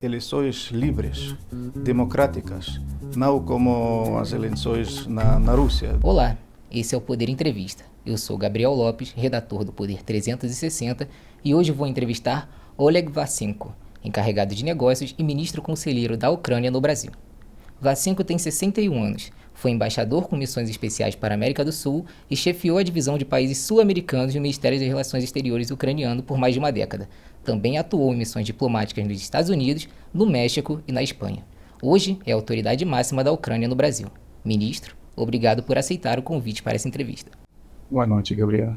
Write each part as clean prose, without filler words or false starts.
eleições livres, democráticas, não como as eleições na Rússia. Olá, esse é o Poder Entrevista. Eu sou Gabriel Lopes, redator do Poder 360, e hoje vou entrevistar Oleg Vassenko, encarregado de negócios e ministro conselheiro da Ucrânia no Brasil. Vassenko tem 61 anos, foi embaixador com missões especiais para a América do Sul e chefiou a divisão de países sul-americanos no Ministério das Relações Exteriores ucraniano por mais de uma década. Também atuou em missões diplomáticas nos Estados Unidos, no México e na Espanha. Hoje é a autoridade máxima da Ucrânia no Brasil. Ministro, obrigado por aceitar o convite para essa entrevista. Boa noite, Gabriel.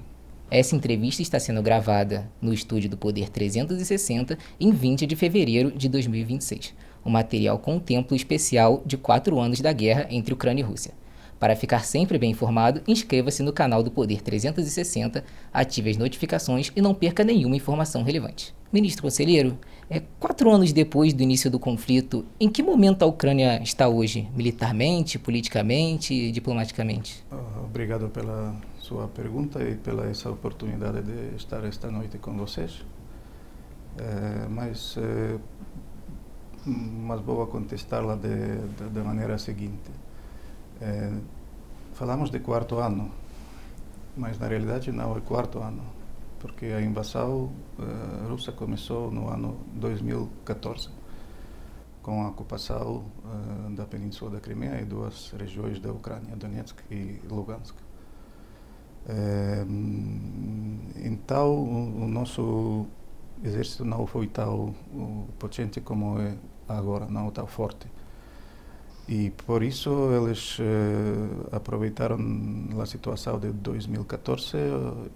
Essa entrevista está sendo gravada no estúdio do Poder 360 em 20 de fevereiro de 2026. O material contempla o especial de 4 anos da guerra entre Ucrânia e Rússia. Para ficar sempre bem informado, inscreva-se no canal do Poder 360, ative as notificações e não perca nenhuma informação relevante. Ministro Conselheiro, 4 anos depois do início do conflito, em que momento a Ucrânia está hoje? Militarmente, politicamente, diplomaticamente? Obrigado pela sua pergunta e pela essa oportunidade de estar esta noite com vocês. Mas vou contestá-la da maneira seguinte. Falamos de quarto ano, mas na realidade não é quarto ano, porque a invasão russa começou no ano 2014, com a ocupação da Península da Crimeia e duas regiões da Ucrânia, Donetsk e Lugansk. Então, o nosso exército não foi tão potente como é agora, não tão forte. E por isso eles aproveitaram a situação de 2014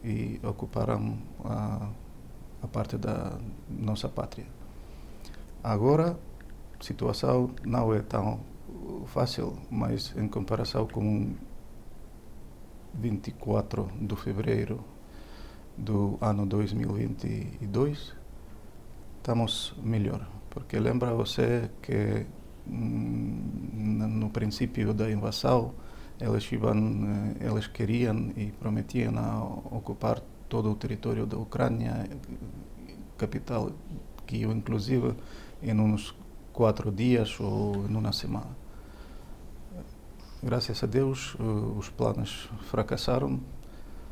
e ocuparam a parte da nossa pátria. Agora, a situação não é tão fácil, mas em comparação com 24 de fevereiro do ano 2022, estamos melhor. Porque lembra você que no princípio da invasão eles queriam e prometiam ocupar todo o território da Ucrânia, capital Kiev, inclusive em uns 4 dias ou em uma semana. Graças a Deus os planos fracassaram.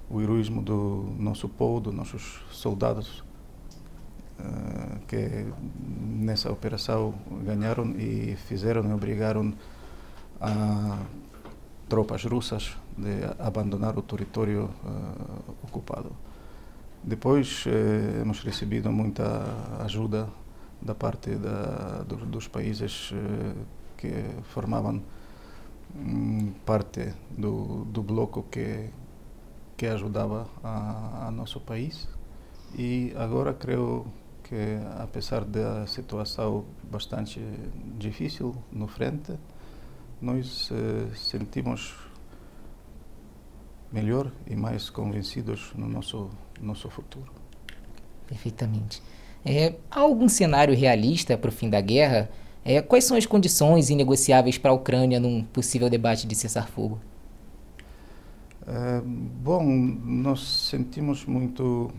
O heroísmo do nosso povo, dos nossos soldados, que nessa operação ganharam e fizeram e obrigaram a tropas russas de abandonar o território ocupado. Depois hemos recebido muita ajuda da parte dos países que formavam parte do bloco que ajudava a nosso país. E agora creio que, apesar da situação bastante difícil no frente, nós sentimos melhor e mais convencidos no nosso futuro. Perfeitamente. Há algum cenário realista para o fim da guerra? Quais são as condições inegociáveis para a Ucrânia num possível debate de cessar-fogo? Bom, nós sentimos muito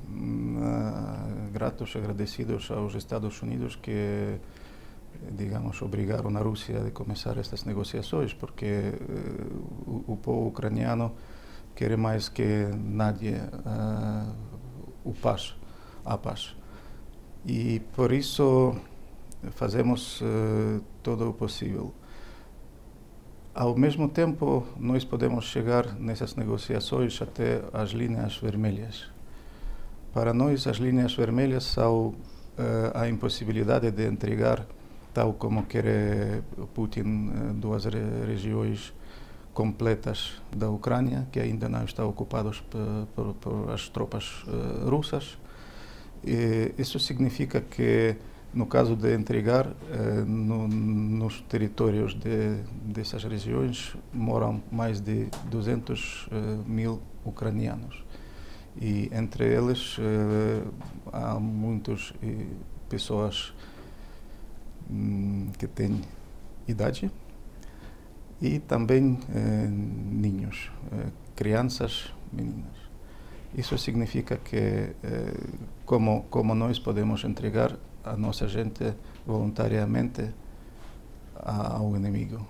gratos, agradecidos aos Estados Unidos que, digamos, obrigaram a Rússia a começar estas negociações, porque o povo ucraniano quer mais que nadie a paz. E por isso fazemos todo o possível. Ao mesmo tempo, nós podemos chegar nessas negociações até as linhas vermelhas. Para nós, as linhas vermelhas são a impossibilidade de entregar, tal como quer Putin, duas regiões completas da Ucrânia, que ainda não estão ocupadas por as tropas russas. E isso significa que, no caso de entregar, nos territórios dessas regiões moram mais de 200 mil ucranianos. E entre eles há muitas pessoas que têm idade e também ninhos, crianças, meninas. Isso significa que, como nós podemos entregar a nossa gente voluntariamente ao inimigo.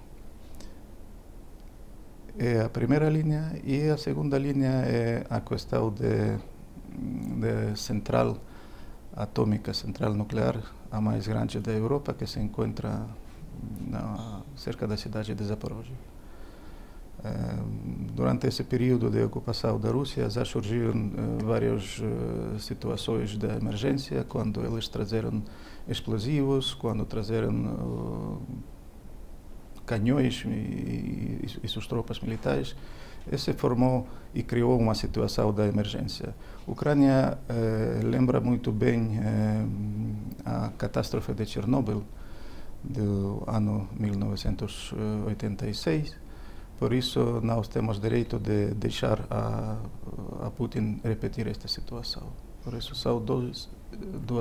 É a primeira linha, e a segunda linha é a questão de central atômica, central nuclear, a mais grande da Europa, que se encontra cerca da cidade de Zaporozhye. Durante esse período de ocupação da Rússia já surgiram várias situações de emergência, quando eles trazeram explosivos, quando trazeram canhões e suas tropas militares. Esse formou e criou uma situação de emergência. A Ucrânia lembra muito bem a catástrofe de Chernobyl do ano 1986. Por isso, nós temos direito de deixar a Putin repetir esta situação. Por isso, são duas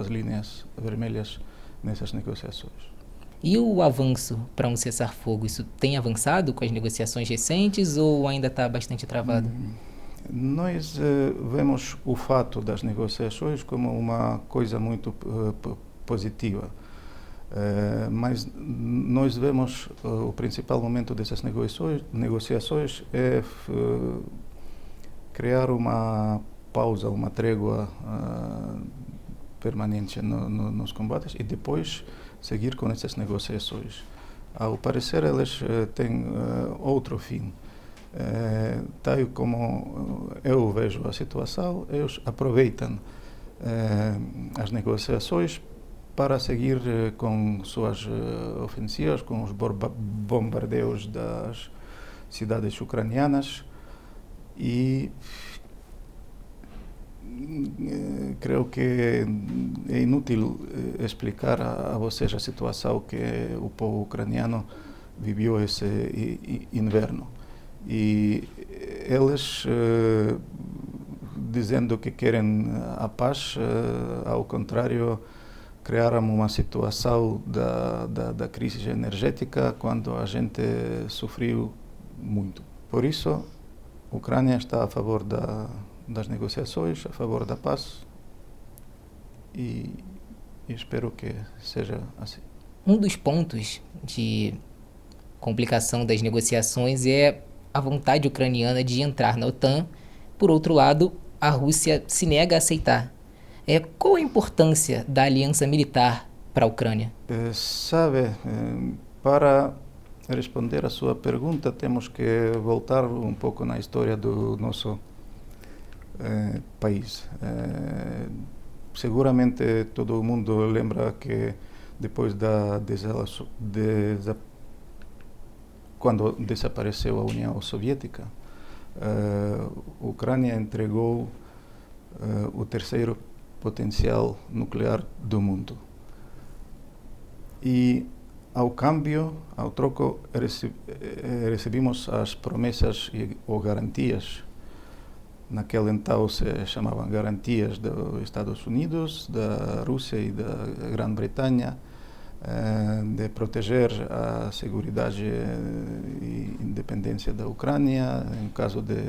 linhas vermelhas nessas negociações. E o avanço para um cessar-fogo, isso tem avançado com as negociações recentes ou ainda está bastante travado? Nós vemos o fato das negociações como uma coisa muito positiva. Mas nós vemos o principal momento dessas negociações é criar uma pausa, uma trégua permanente nos combates e depois seguir com essas negociações. Ao parecer, eles têm outro fim. Tal como eu vejo a situação, eles aproveitam as negociações para seguir com suas ofensivas, com os bombardeios das cidades ucranianas, e creio que é inútil explicar a vocês a situação que o povo ucraniano viveu esse inverno. E eles, dizendo que querem a paz, ao contrário, criaram uma situação da crise energética quando a gente sofreu muito. Por isso, a Ucrânia está a favor das negociações, a favor da paz, e espero que seja assim. Um dos pontos de complicação das negociações é a vontade ucraniana de entrar na OTAN. Por outro lado, a Rússia se nega a aceitar. Qual a importância da aliança militar para a Ucrânia? Para responder a sua pergunta, temos que voltar um pouco na história do nosso país. Seguramente todo mundo lembra que depois quando desapareceu a União Soviética, a Ucrânia entregou o terceiro potencial nuclear do mundo. E, ao troco, recebimos as promessas ou garantias. Naquele então se chamavam garantias dos Estados Unidos, da Rússia e da Grã-Bretanha, de proteger a segurança e independência da Ucrânia em caso de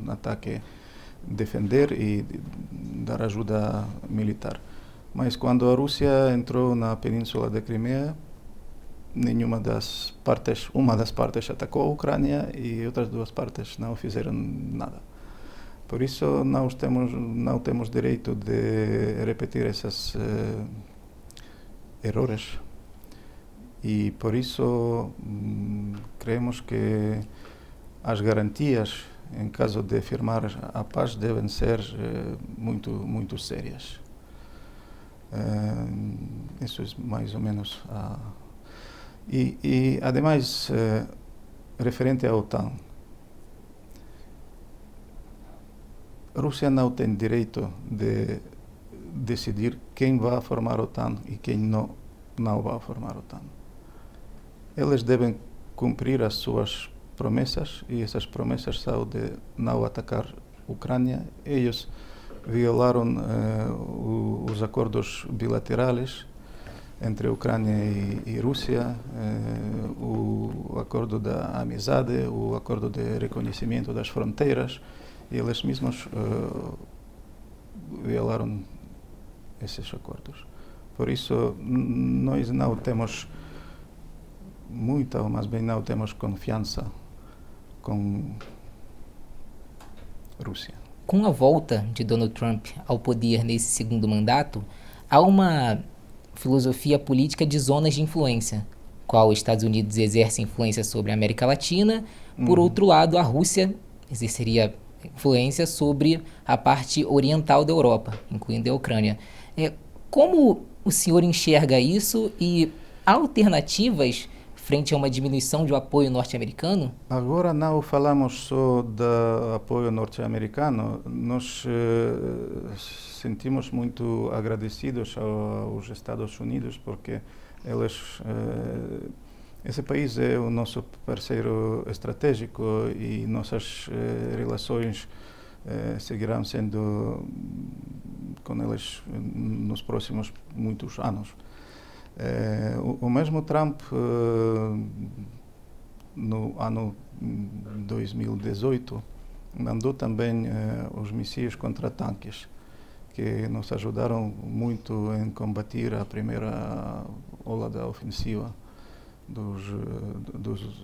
ataque, defender e dar ajuda militar. Mas quando a Rússia entrou na Península da Crimeia, uma das partes atacou a Ucrânia e outras duas partes não fizeram nada. Por isso, não temos direito de repetir esses erros. E por isso, creemos que as garantias, em caso de firmar a paz, devem ser muito sérias. Isso é mais ou menos. E ademais, referente à OTAN, a Rússia não tem direito de decidir quem vai formar a OTAN e quem não vai formar a OTAN. Eles devem cumprir as suas promessas, e essas promessas são de não atacar a Ucrânia. Eles violaram os acordos bilaterais entre a Ucrânia e Rússia, o acordo da amizade, o acordo de reconhecimento das fronteiras. Eles mesmos violaram esses acordos. Por isso, nós não temos muita, ou mais bem não temos confiança com a Rússia. Com a volta de Donald Trump ao poder nesse segundo mandato, há uma filosofia política de zonas de influência, qual os Estados Unidos exerce influência sobre a América Latina, por outro lado, a Rússia exerceria influência sobre a parte oriental da Europa, incluindo a Ucrânia. Como o senhor enxerga isso e há alternativas frente a uma diminuição do apoio norte-americano? Agora não falamos só do apoio norte-americano, nós sentimos muito agradecidos aos Estados Unidos porque esse país é o nosso parceiro estratégico e nossas relações seguirão sendo com eles nos próximos muitos anos. O mesmo Trump, no ano 2018, mandou também os mísseis contra tanques, que nos ajudaram muito em combater a primeira ola da ofensiva dos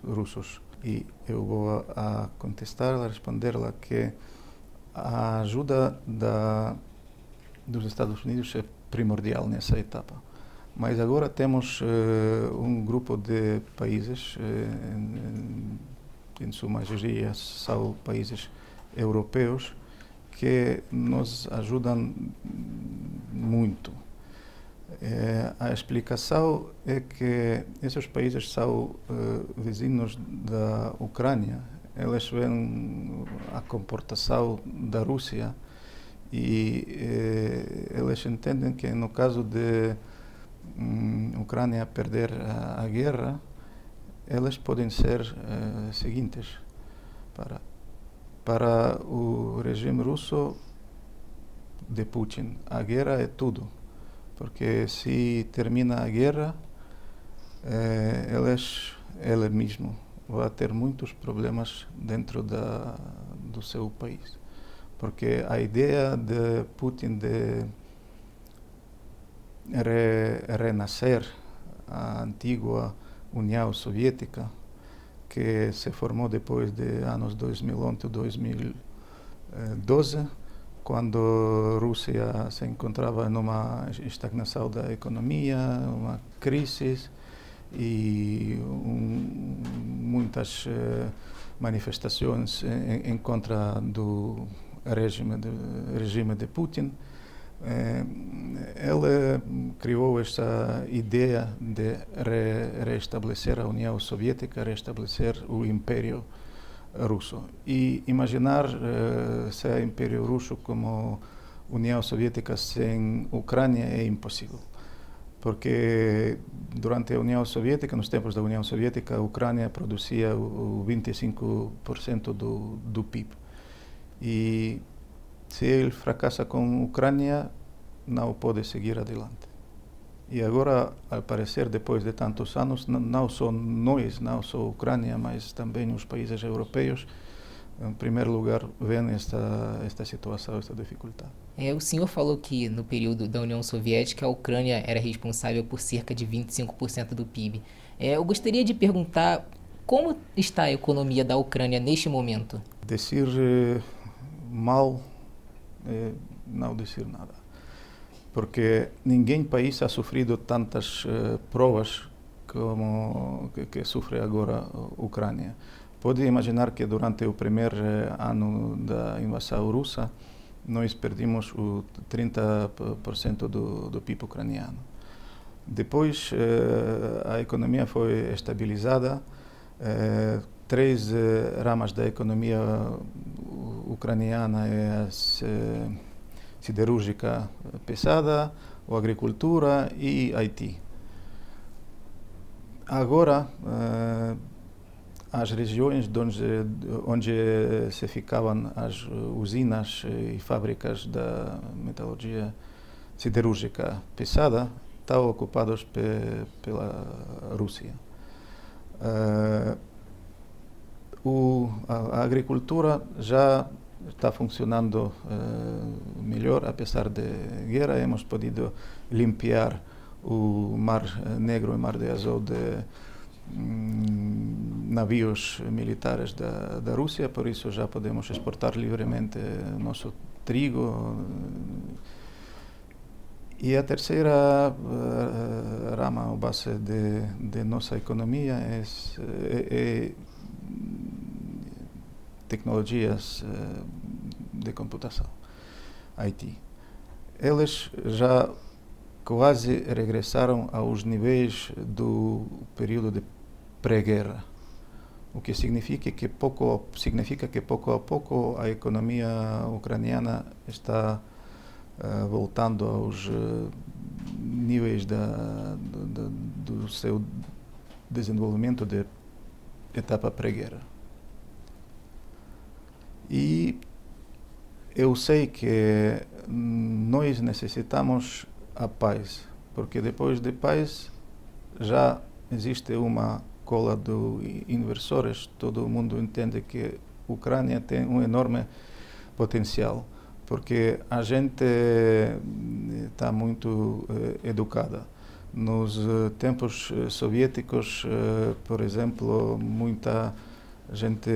russos. E eu vou a contestar, a responder-la que a ajuda dos Estados Unidos é primordial nessa etapa. Mas agora temos um grupo de países, em sua maioria são países europeus, que nos ajudam muito. A explicação é que esses países são vizinhos da Ucrânia, eles veem a comportação da Rússia e eles entendem que no caso de Ucrânia perder a guerra, elas podem ser seguintes. Para o regime russo de Putin, a guerra é tudo, porque se termina a guerra, ele mesmo vai ter muitos problemas dentro do seu país, porque a ideia de Putin de renascer a antiga União Soviética, que se formou depois de anos 2011 2012, quando a Rússia se encontrava numa estagnação da economia, uma crise e muitas manifestações em contra do regime de Putin. Ele criou esta ideia de restabelecer a União Soviética, restabelecer o Império Russo. E imaginar se o Império Russo como União Soviética sem Ucrânia é impossível. Porque durante a União Soviética, nos tempos da União Soviética, a Ucrânia produzia o 25% do PIB. E se ele fracassa com a Ucrânia, não pode seguir adiante. E agora, ao parecer, depois de tantos anos, não só nós, não só a Ucrânia, mas também os países europeus, em primeiro lugar, veem esta situação, esta dificuldade. O senhor falou que no período da União Soviética a Ucrânia era responsável por cerca de 25% do PIB. Eu gostaria de perguntar como está a economia da Ucrânia neste momento? Dizer mal é não dizer nada, porque ninguém país ha sofrido tantas provas como que sofre agora a Ucrânia. Pode imaginar que durante o primeiro ano da invasão russa, nós perdimos o 30% do PIB ucraniano. Depois, a economia foi estabilizada, três ramas da economia ucraniana é a siderúrgica pesada, a agricultura e Haiti. Agora, as regiões onde se ficavam as usinas e fábricas da metalurgia siderúrgica pesada estão ocupadas pela Rússia. A agricultura já está funcionando melhor, apesar da guerra. Hemos podido limpar o Mar Negro e Mar de Azov de navios militares da Rússia, por isso já podemos exportar livremente nosso trigo. E a terceira rama ou base de nossa economia é tecnologias de computação, IT. Eles já quase regressaram aos níveis do período de pré-guerra, o que significa que pouco a pouco a economia ucraniana está voltando aos níveis do seu desenvolvimento de etapa pré-guerra. E eu sei que nós necessitamos a paz, porque depois de paz já existe uma cola de inversores. Todo mundo entende que a Ucrânia tem um enorme potencial, porque a gente está muito educada. Nos tempos soviéticos, por exemplo, muita gente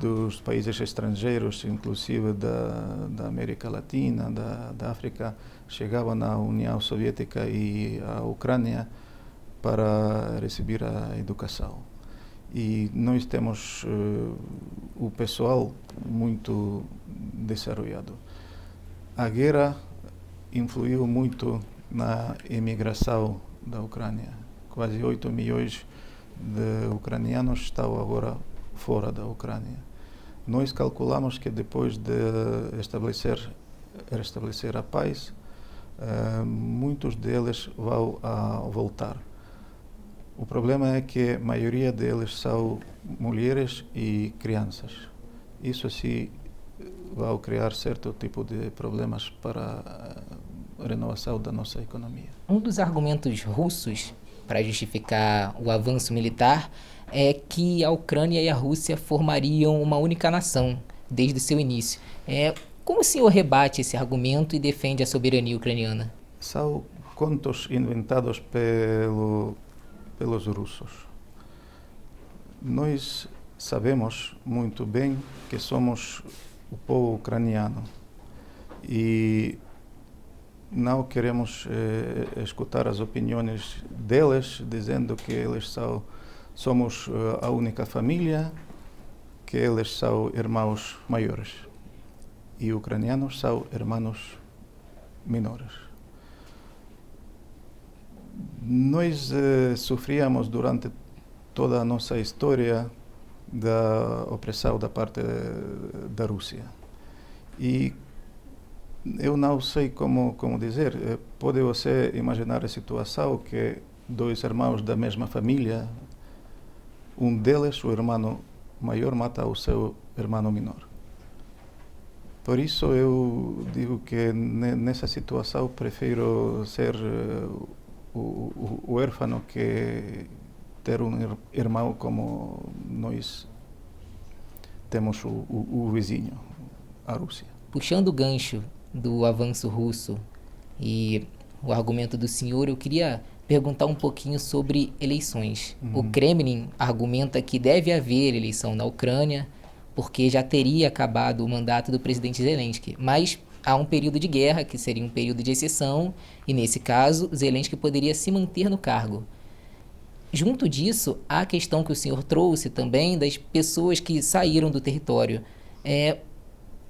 dos países estrangeiros, inclusive da América Latina, da África, chegavam na União Soviética e à Ucrânia para receber a educação. E nós temos o pessoal muito desenvolvido. A guerra influiu muito na imigração da Ucrânia. Quase 8 milhões de ucranianos estão agora fora da Ucrânia. Nós calculamos que depois de restabelecer a paz, muitos deles vão voltar. O problema é que a maioria deles são mulheres e crianças. Isso sim vai criar certo tipo de problemas para a renovação da nossa economia. Um dos argumentos russos para justificar o avanço militar é que a Ucrânia e a Rússia formariam uma única nação desde o seu início. Como o senhor rebate esse argumento e defende a soberania ucraniana? São contos inventados pelos russos. Nós sabemos muito bem que somos o povo ucraniano e não queremos escutar as opiniões deles, dizendo que somos a única família, que eles são irmãos maiores e ucranianos são irmãos menores. Nós sofríamos durante toda a nossa história da opressão da parte da Rússia. E eu não sei como dizer. Pode você imaginar a situação que dois irmãos da mesma família, um deles, o irmão maior, mata o seu irmão menor. Por isso eu digo que nessa situação prefiro ser o órfão que ter um irmão como nós temos o vizinho, a Rússia. Puxando o gancho do avanço russo e o argumento do senhor, eu queria perguntar um pouquinho sobre eleições. O Kremlin argumenta que deve haver eleição na Ucrânia porque já teria acabado o mandato do presidente Zelensky, mas há um período de guerra, que seria um período de exceção, e nesse caso, Zelensky poderia se manter no cargo. Junto disso, há a questão que o senhor trouxe também das pessoas que saíram do território.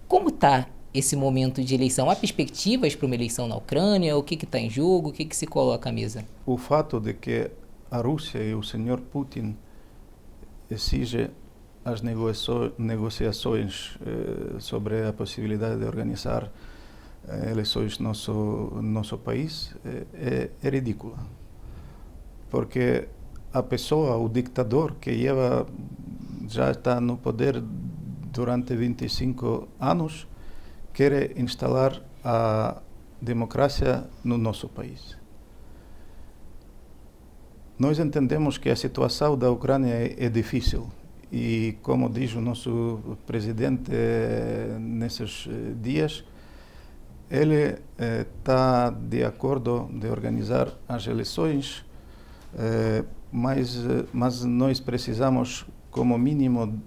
Como está esse momento de eleição? Há perspectivas para uma eleição na Ucrânia? O que está em jogo? O que se coloca à mesa? O fato de que a Rússia e o senhor Putin exigem as negociações sobre a possibilidade de organizar eleições no nosso país é ridícula. Porque a pessoa, o ditador que já está no poder durante 25 anos, quer instalar a democracia no nosso país. Nós entendemos que a situação da Ucrânia é difícil e, como diz o nosso presidente nesses dias, ele está de acordo de organizar as eleições, mas nós precisamos, como mínimo,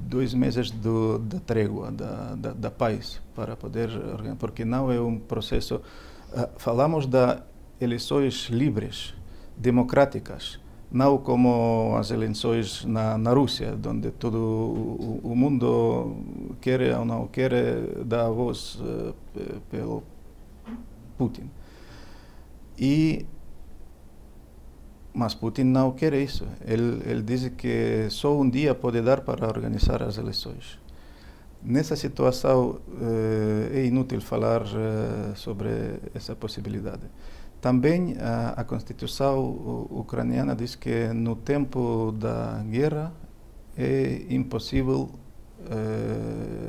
2 meses da trégua, da paz, para poder organizar, porque não é um processo. Falamos de eleições livres, democráticas, não como as eleições na Rússia, onde todo o mundo quer ou não quer dar a voz pelo Putin. Mas Putin não quer isso. Ele diz que só um dia pode dar para organizar as eleições. Nessa situação, é inútil falar sobre essa possibilidade. Também a Constituição ucraniana diz que no tempo da guerra é impossível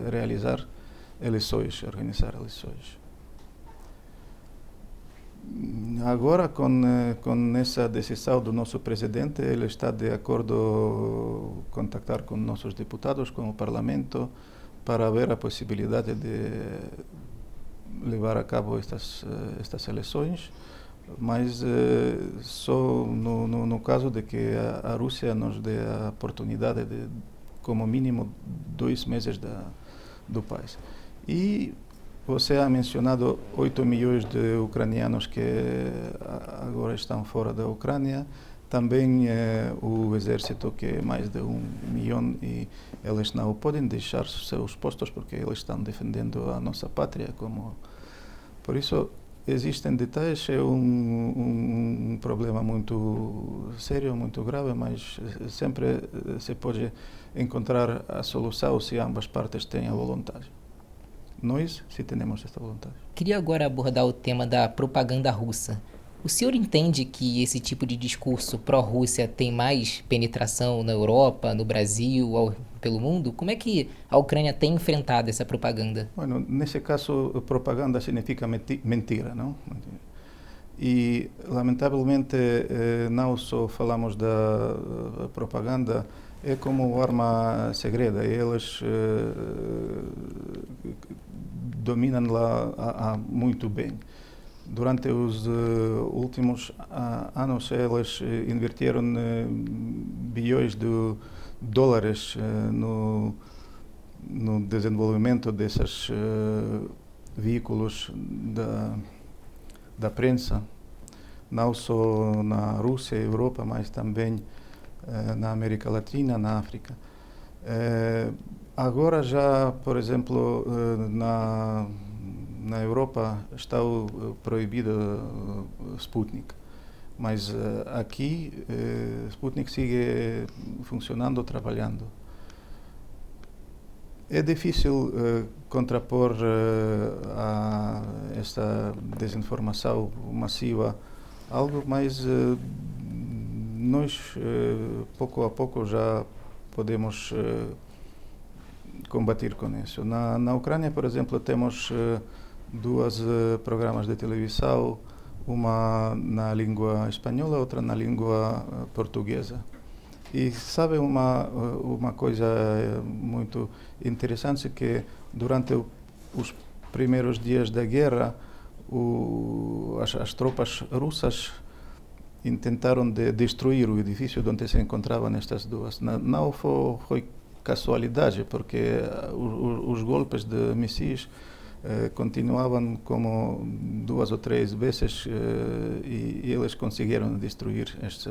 realizar eleições, organizar eleições. Agora, com essa decisão do nosso presidente, ele está de acordo contactar com nossos deputados, com o parlamento, para ver a possibilidade de levar a cabo estas eleições, mas só no caso de que a Rússia nos dê a oportunidade de, como mínimo, 2 meses do país. E você ha mencionado 8 milhões de ucranianos que agora estão fora da Ucrânia. Também o exército, que é mais de 1 milhão, e eles não podem deixar seus postos porque eles estão defendendo a nossa pátria. Por isso, existem detalhes, é um problema muito sério, muito grave, mas sempre se pode encontrar a solução se ambas partes têm a vontade. Nós, se temos esta vontade. Queria agora abordar o tema da propaganda russa. O senhor entende que esse tipo de discurso pró-Rússia tem mais penetração na Europa, no Brasil, pelo mundo? Como é que a Ucrânia tem enfrentado essa propaganda? Bueno, nesse caso, propaganda significa mentira, não? E, lamentavelmente, não só falamos da propaganda, é como arma segreda. Eles dominam lá muito bem. Durante os últimos anos, eles invertiram bilhões de dólares no desenvolvimento desses veículos da prensa, não só na Rússia e Europa, mas também na América Latina, na África. Agora já, por exemplo, na Europa está proibido Sputnik, mas aqui Sputnik sigue funcionando, trabalhando. É difícil contrapor a esta desinformação massiva algo, mas nós pouco a pouco já podemos combater com isso. Na Ucrânia, por exemplo, temos 2 programas de televisão, uma na língua espanhola, outra na língua portuguesa. E sabe uma coisa muito interessante, que durante os primeiros dias da guerra, as tropas russas tentaram destruir o edifício onde se encontravam estas 2. Não foi casualidade, porque os golpes de mísseis continuavam como 2 ou 3 vezes e eles conseguiram destruir este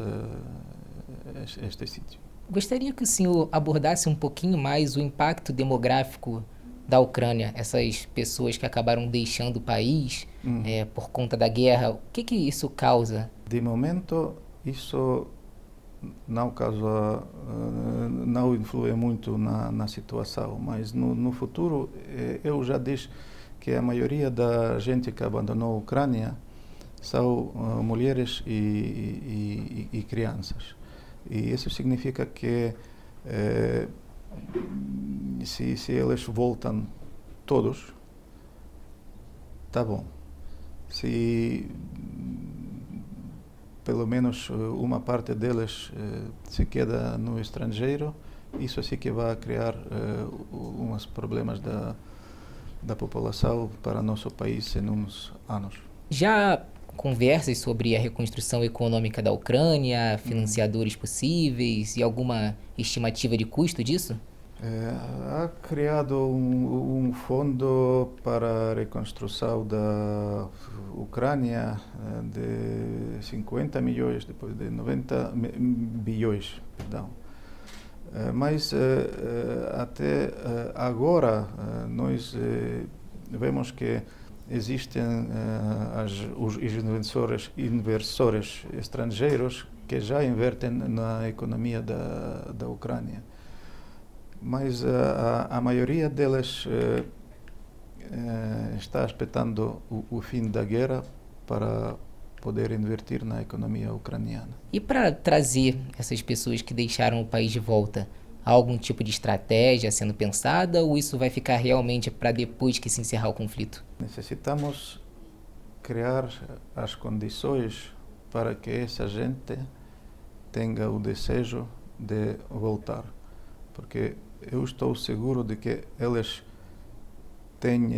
sítio. Gostaria que o senhor abordasse um pouquinho mais o impacto demográfico da Ucrânia, essas pessoas que acabaram deixando o país por conta da guerra. O que isso causa? De momento, isso não influi muito na situação, mas no futuro, eu já disse que a maioria da gente que abandonou a Ucrânia são mulheres e crianças. E isso significa que se eles voltam todos, tá bom. Se pelo menos uma parte deles se queda no estrangeiro, isso sim que vai criar uns problemas da população para nosso país em uns anos. Já conversas sobre a reconstrução econômica da Ucrânia, financiadores possíveis e alguma estimativa de custo disso? Há criado um fundo para a reconstrução da Ucrânia de 50 milhões, depois de 90 bilhões, perdão. Mas até agora nós vemos que existem os inversores estrangeiros que já invertem na economia da Ucrânia. Mas a maioria delas está esperando o fim da guerra para poder investir na economia ucraniana. E para trazer essas pessoas que deixaram o país de volta, há algum tipo de estratégia sendo pensada ou isso vai ficar realmente para depois que se encerrar o conflito? Necessitamos criar as condições para que essa gente tenha o desejo de voltar, porque eu estou seguro de que eles têm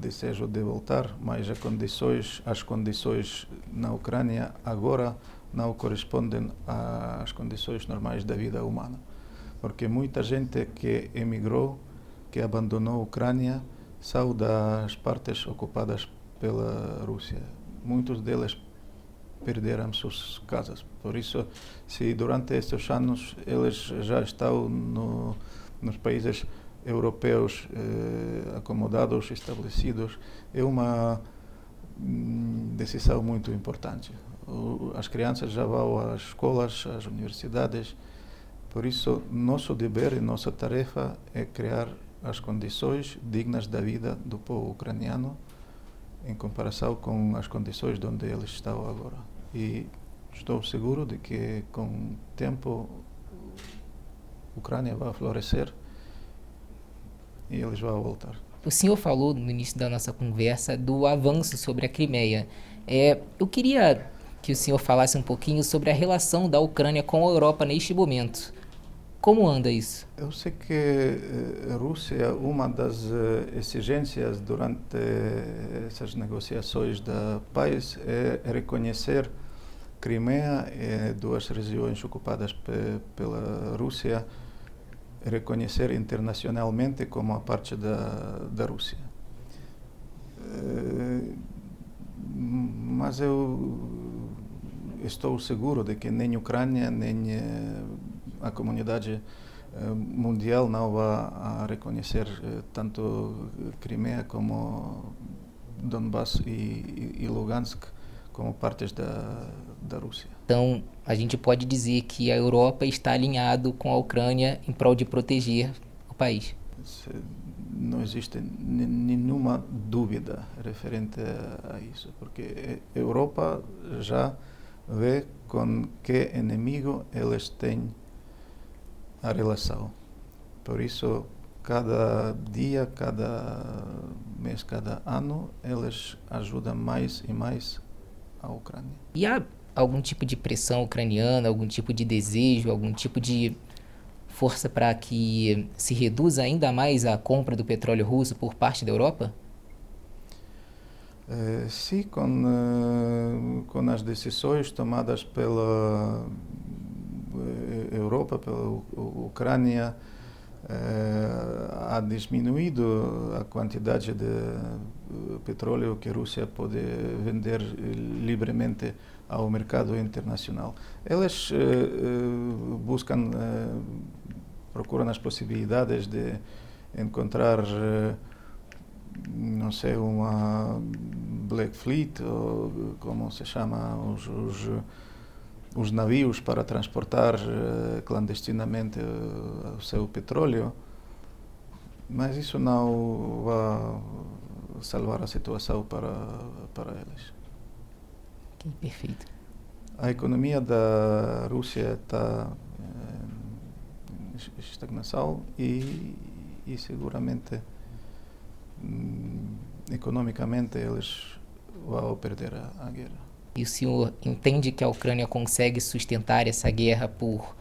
desejo de voltar, mas as condições na Ucrânia agora não correspondem às condições normais da vida humana, porque muita gente que emigrou, que abandonou a Ucrânia, são das partes ocupadas pela Rússia. Muitos deles perderam suas casas. Por isso, se durante estes anos eles já estão nos países europeus acomodados, estabelecidos, é uma decisão muito importante. As crianças já vão às escolas, às universidades. Por isso, nosso dever e nossa tarefa é criar as condições dignas da vida do povo ucraniano em comparação com as condições onde eles estão agora. E estou seguro de que com o tempo a Ucrânia vai florescer e eles vão voltar. O senhor falou no início da nossa conversa do avanço sobre a Crimeia. Eu queria que o senhor falasse um pouquinho sobre a relação da Ucrânia com a Europa neste momento. Como anda isso? Eu sei que a Rússia, uma das exigências durante essas negociações da paz é reconhecer Crimeia e duas regiões ocupadas pela Rússia, reconhecer internacionalmente como a parte da Rússia. Mas eu estou seguro de que nem a Ucrânia, nem a comunidade mundial não vai reconhecer tanto Crimeia como Donbass e Lugansk como partes da Rússia. Então, a gente pode dizer que a Europa está alinhado com a Ucrânia em prol de proteger o país. Não existe nenhuma dúvida referente a isso, porque a Europa já vê com que inimigo eles têm a relação. Por isso, cada dia, cada mês, cada ano, eles ajudam mais e mais a Ucrânia. E há algum tipo de pressão ucraniana, algum tipo de desejo, algum tipo de força para que se reduza ainda mais a compra do petróleo russo por parte da Europa? Sim, com as decisões tomadas pela Europa, pela Ucrânia, há diminuído a quantidade de petróleo que a Rússia pode vender livremente ao mercado internacional. Eles procuram as possibilidades de encontrar, não sei, uma Black Fleet, ou como se chama, os navios para transportar clandestinamente o seu petróleo, mas isso não vai salvar a situação para eles. Okay, perfeito. A economia da Rússia está em estagnação e seguramente economicamente eles vão perder a guerra. E o senhor entende que a Ucrânia consegue sustentar essa guerra por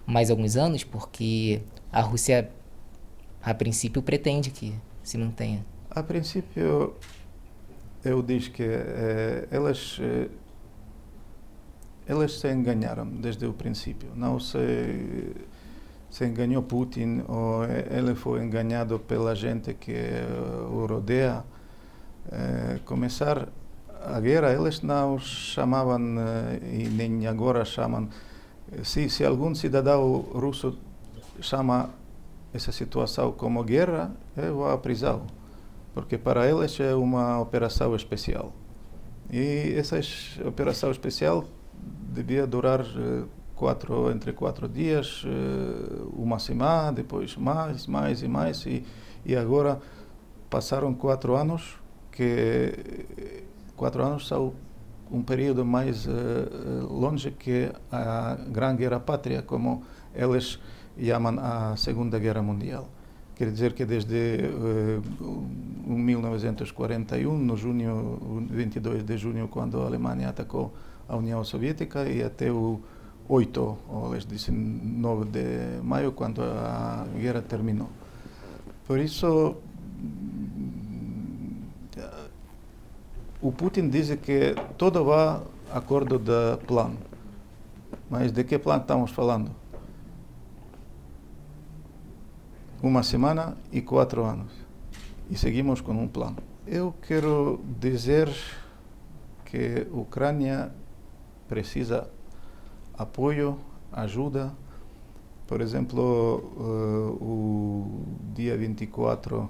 mais alguns anos? Porque a Rússia, a princípio, pretende que se mantenha? A princípio, eu digo que elas se enganaram desde o princípio. Não se enganou Putin ou ele foi enganado pela gente que o rodeia. Começar a guerra, eles não chamavam, e nem agora chamam, se algum cidadão russo chama essa situação como guerra, eu vou à prisão, porque para eles é uma operação especial. E essa operação especial devia durar entre 4 dias, uma semana, depois mais e mais, e agora passaram 4 anos, que 4 anos são um período mais longe que a Grande Guerra Pátria, como eles chamam a Segunda Guerra Mundial. Quer dizer que desde 1941, no 22 de junho, quando a Alemanha atacou a União Soviética, e até o 8, ou eles dizem 9 de maio, quando a guerra terminou. Por isso, o Putin diz que todo vai de acordo do plano. Mas de que plano estamos falando? 1 semana e 4 anos. E seguimos com um plano. Eu quero dizer que a Ucrânia precisa apoio, ajuda. Por exemplo, o dia 24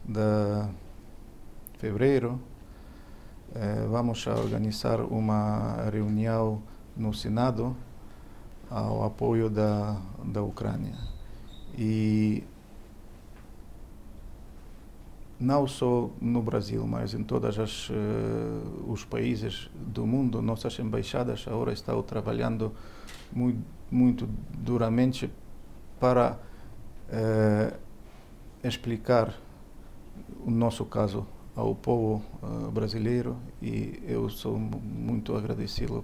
de fevereiro, vamos a organizar uma reunião no Senado ao apoio da Ucrânia. E não só no Brasil, mas em todos os países do mundo, nossas embaixadas agora estão trabalhando muito duramente para explicar o nosso caso ao povo brasileiro, e eu sou muito agradecido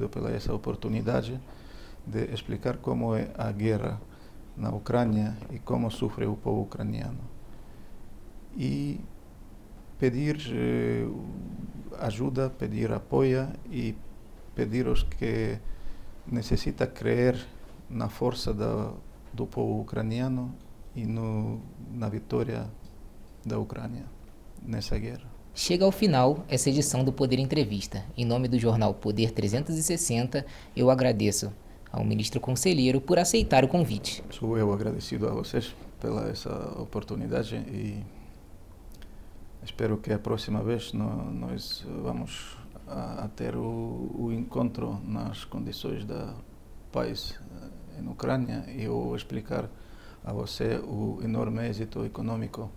pela essa oportunidade de explicar como é a guerra na Ucrânia e como sofre o povo ucraniano. E pedir ajuda, pedir apoio e pedir aos que necessitam crer na força do povo ucraniano e na vitória da Ucrânia nessa guerra. Chega ao final essa edição do Poder Entrevista. Em nome do jornal Poder 360, eu agradeço ao ministro conselheiro por aceitar o convite. Sou eu agradecido a vocês pela essa oportunidade e espero que a próxima vez nós vamos a ter o encontro nas condições da paz em Ucrânia, e eu vou explicar a você o enorme êxito econômico,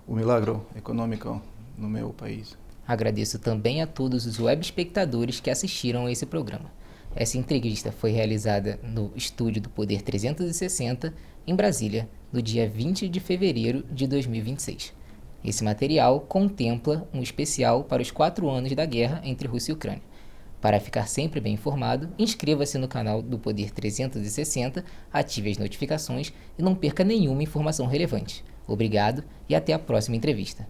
o milagre econômico no meu país. Agradeço também a todos os web espectadores que assistiram a esse programa. Essa entrevista foi realizada no estúdio do Poder 360, em Brasília, no dia 20 de fevereiro de 2026. Esse material contempla um especial para os 4 anos da guerra entre Rússia e Ucrânia. Para ficar sempre bem informado, inscreva-se no canal do Poder 360, ative as notificações e não perca nenhuma informação relevante. Obrigado e até a próxima entrevista.